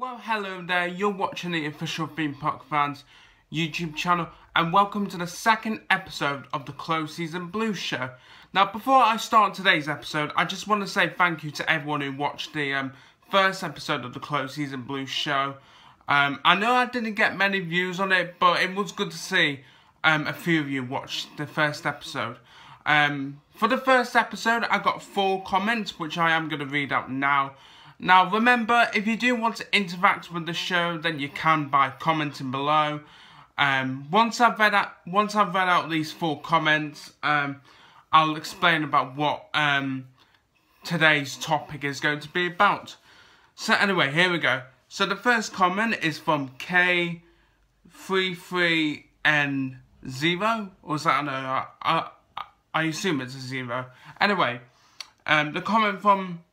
Well, hello there, you're watching the official Theme Park Fans YouTube channel, and welcome to the second episode of the Closed Season Blues show. Now, before I start today's episode, I just want to say thank you to everyone who watched the first episode of the Closed Season Blues show. I know I didn't get many views on it, but it was good to see a few of you watched the first episode. For the first episode, I got 4 comments, which I am going to read out now. Now, remember, if you do want to interact with the show, then you can by commenting below. Once I've read out these 4 comments, I'll explain about what today's topic is going to be about. So anyway, here we go. So the first comment is from K33N0, or is that, no, I assume it's a 0. Anyway, the comment from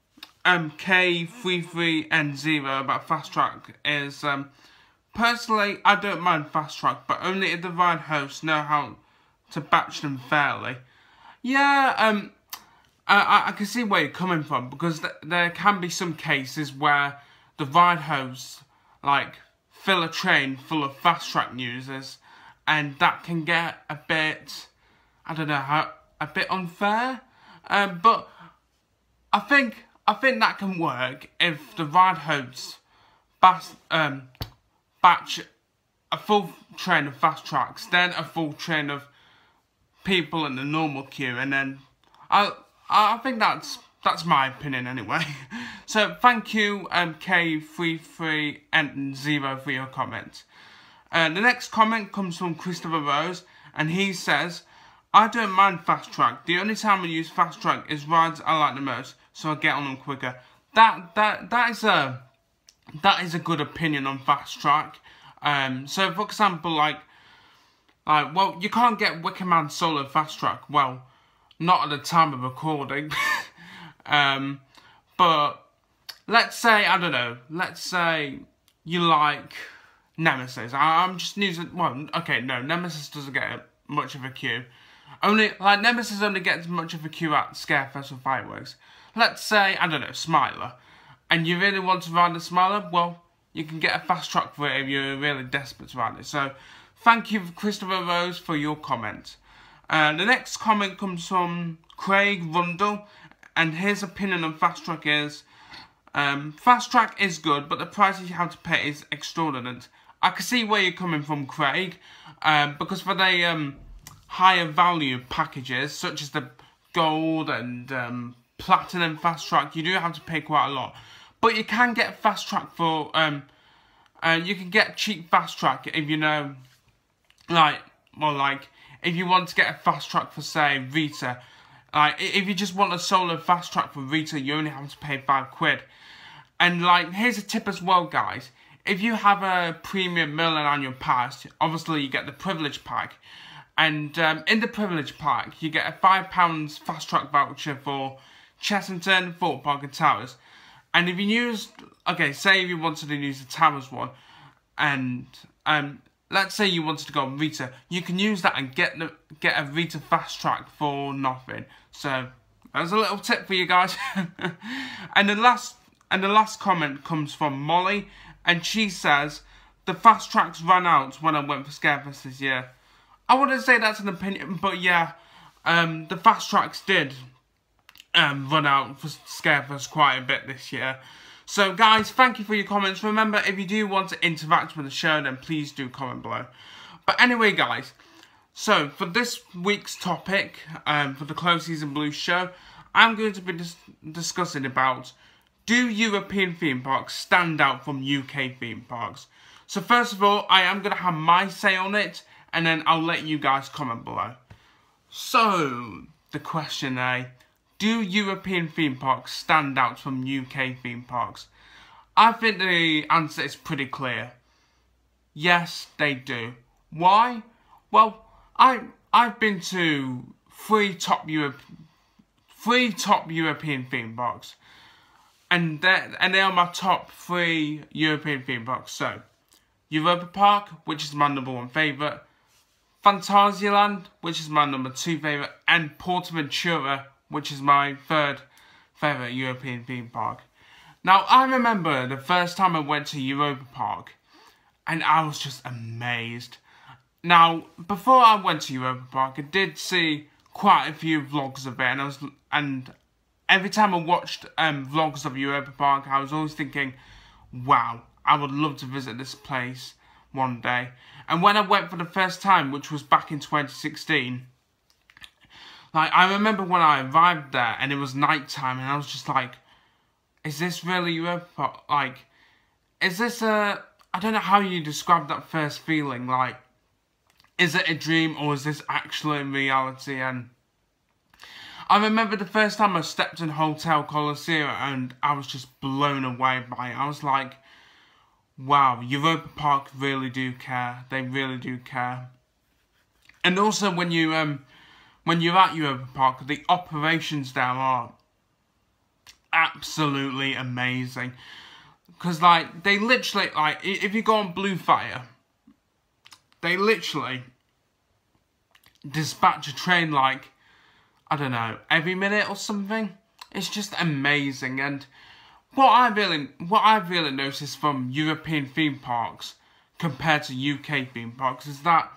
K33N0 about Fast Track is, personally, I don't mind Fast Track, but only if the ride hosts know how to batch them fairly. Yeah, I can see where you're coming from, because there can be some cases where the ride hosts, like, fill a train full of Fast Track users, and that can get a bit, I don't know, a bit unfair. But I think that can work if the ride hosts batch a full train of Fast Tracks, then a full train of people in the normal queue, and then I think that's my opinion anyway. So thank you K33N0 for your comment. The next comment comes from Christopher Rose, and he says, I don't mind Fast Track. The only time I use Fast Track is rides I like the most, so I get on them quicker. That is a good opinion on Fast Track. So for example, like well, you can't get Wicker Man solo Fast Track. Well, not at the time of recording. But let's say, I don't know, let's say you like Nemesis. I'm just using, well, okay, no, Nemesis doesn't get much of a queue. Nemesis only gets much of a queue at Scarefest or Fireworks. Let's say, I don't know, Smiler. And you really want to ride a Smiler? Well, you can get a Fast Track for it if you're really desperate to ride it. So, thank you, Christopher Rose, for your comment. The next comment comes from Craig Rundle, and his opinion on Fast Track is, Fast Track is good, but the price you have to pay is extraordinary. I can see where you're coming from, Craig, because for the higher value packages, such as the Gold and Platinum Fast Track, you do have to pay quite a lot. But you can get Fast Track for, you can get cheap Fast Track if you know, if you want to get a Fast Track for, say, Rita. If you just want a solo Fast Track for Rita, you only have to pay £5. And, here's a tip as well, guys. If you have a premium Merlin annual pass, obviously you get the Privilege Pack. And in the Privilege Pack, you get a £5 Fast Track voucher for Chessington, Thorpe Park and Towers. And if you use, okay, say if you wanted to use the Towers one, and let's say you wanted to go on Rita, you can use that and get a Rita Fast Track for nothing. So that's a little tip for you guys. And the last comment comes from Molly, and she says the Fast Tracks ran out when I went for Scarefest this year. I wouldn't say that's an opinion, but yeah, the Fast Tracks did run out for Scarefest quite a bit this year. So guys, thank you for your comments. Remember, if you do want to interact with the show, then please do comment below. But anyway, guys, so for this week's topic, for the Closed Season Blues show, I'm going to be discussing about, do European theme parks stand out from UK theme parks? So first of all, I am going to have my say on it, and then I'll let you guys comment below. So, the question do European theme parks stand out from UK theme parks? I think the answer is pretty clear. Yes, they do. Why? Well, I've been to 3 top European theme parks. And they are my top 3 European theme parks. So, Europa Park, which is my #1 favourite. Phantasialand, which is my #2 favourite, and Portaventura, which is my 3rd favourite European theme park. Now, I remember the first time I went to Europa Park, and I was just amazed. Now, before I went to Europa Park, I did see quite a few vlogs of it, and every time I watched vlogs of Europa Park, I was always thinking, wow, I would love to visit this place one day. And when I went for the first time, which was back in 2016, like, I remember when I arrived there and it was night time, and I was just like, is this really Europa Park? Like, is this I don't know how you describe that first feeling, like, is it a dream or is this actually reality? And I remember the first time I stepped in Hotel Colosseum and I was just blown away by it. I was like, wow, Europa Park really do care. They really do care. And also when you're at Europa Park, the operations there are absolutely amazing. Because, like, they literally, like, if you go on Blue Fire, they literally dispatch a train, like, I don't know, every minute or something. It's just amazing. And what I've really noticed from European theme parks compared to UK theme parks is that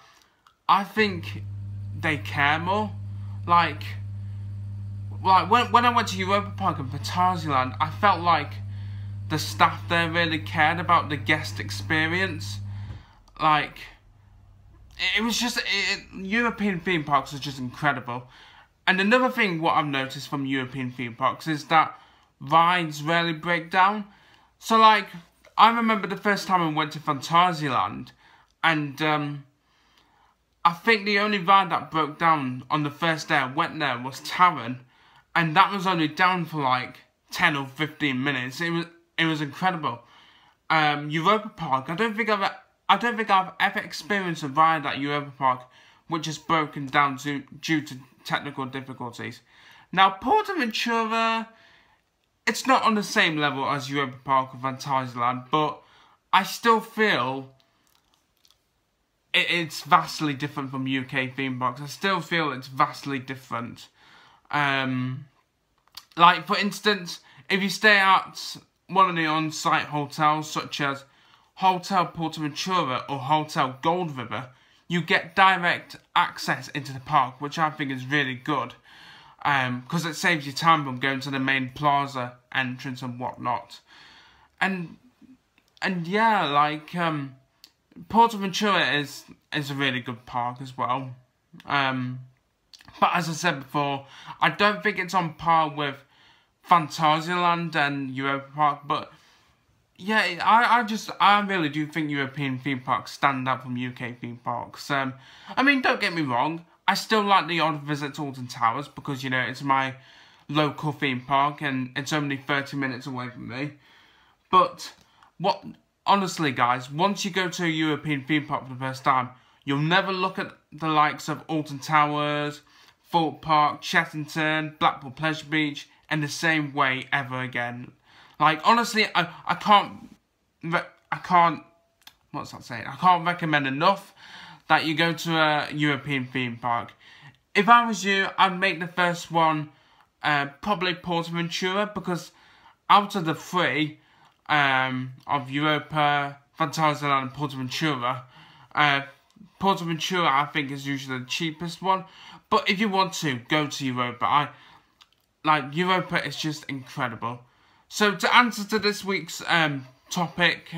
I think they care more. Like when I went to Europa Park and Phantasialand, I felt like the staff there really cared about the guest experience. Like, it was just, European theme parks are just incredible. And another thing what I've noticed from European theme parks is that rides rarely break down. So, like, I remember the first time I went to Phantasialand, and I think the only ride that broke down on the first day I went there was Taron, and that was only down for like 10 or 15 minutes. It was incredible. Europa Park, I don't think I've ever experienced a ride at Europa Park which is broken down due to technical difficulties. Now, Portaventura, it's not on the same level as Europa Park or Phantasialand, but I still feel it's vastly different from UK theme parks. I still feel it's vastly different. Like, for instance, if you stay at one of the on-site hotels, such as Hotel Portaventura or Hotel Gold River, you get direct access into the park, which I think is really good, because it saves you time from going to the main plaza entrance and whatnot. And yeah, like, Portaventura is a really good park as well. But as I said before, I don't think it's on par with Phantasialand and Europa Park, but yeah, I really do think European theme parks stand out from UK theme parks. I mean, don't get me wrong, I still like the odd visit to Alton Towers because, you know, it's my local theme park and it's only 30 minutes away from me. But honestly, guys, once you go to a European theme park for the first time, you'll never look at the likes of Alton Towers, Thorpe Park, Chessington, Blackpool Pleasure Beach in the same way ever again. Like, honestly, I can't, what's that saying? I can't recommend enough that you go to a European theme park. If I was you, I'd make the first one probably Portaventura, because out of the three of Europa, Phantasialand and Portaventura, Portaventura I think is usually the cheapest one. But if you want to, go to Europa. Like, Europa is just incredible. So, to answer to this week's topic,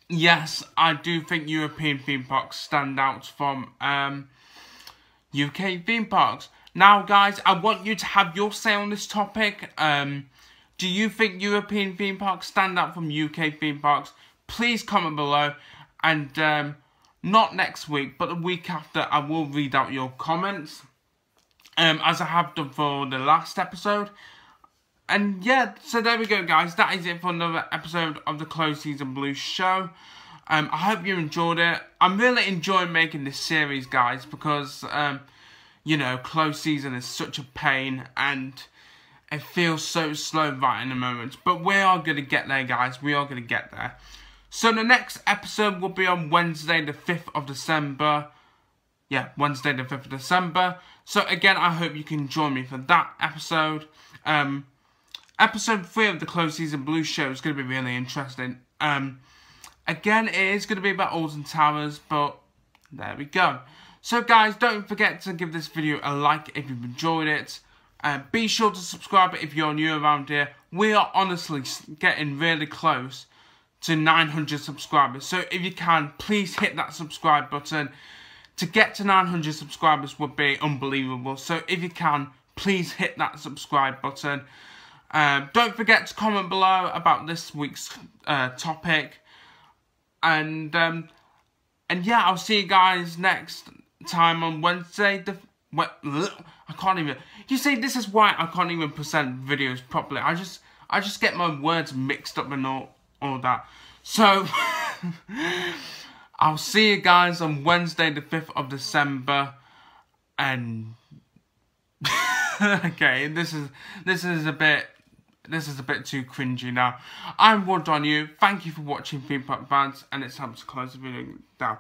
yes, I do think European theme parks stand out from UK theme parks. Now, guys, I want you to have your say on this topic. Do you think European theme parks stand out from UK theme parks? Please comment below. And not next week, but the week after, I will read out your comments, as I have done for the last episode. And yeah, so there we go, guys. That is it for another episode of the Closed Season Blues show. I hope you enjoyed it. I'm really enjoying making this series, guys, because, you know, closed season is such a pain and it feels so slow right in the moment. But we are going to get there, guys. We are going to get there. So the next episode will be on Wednesday, the 5th of December. Yeah, Wednesday, the 5th of December. So again, I hope you can join me for that episode. episode 3 of the Closed Season Blue show is going to be really interesting. Again, it is going to be about Alton Towers, but there we go. So guys, don't forget to give this video a like if you've enjoyed it. Be sure to subscribe if you're new around here. We are honestly getting really close to 900 subscribers. So if you can, please hit that subscribe button. To get to 900 subscribers would be unbelievable. So if you can, please hit that subscribe button. Don't forget to comment below about this week's topic. And yeah, I'll see you guys next time on Wednesday. I can't even. You see, this is why I can't even present videos properly. I just get my words mixed up and all that. So I'll see you guys on Wednesday, the 5th of December, and okay, this is a bit too cringy now. I'm Wood on you. Thank you for watching, Theme Park fans, and it's time to close the video down.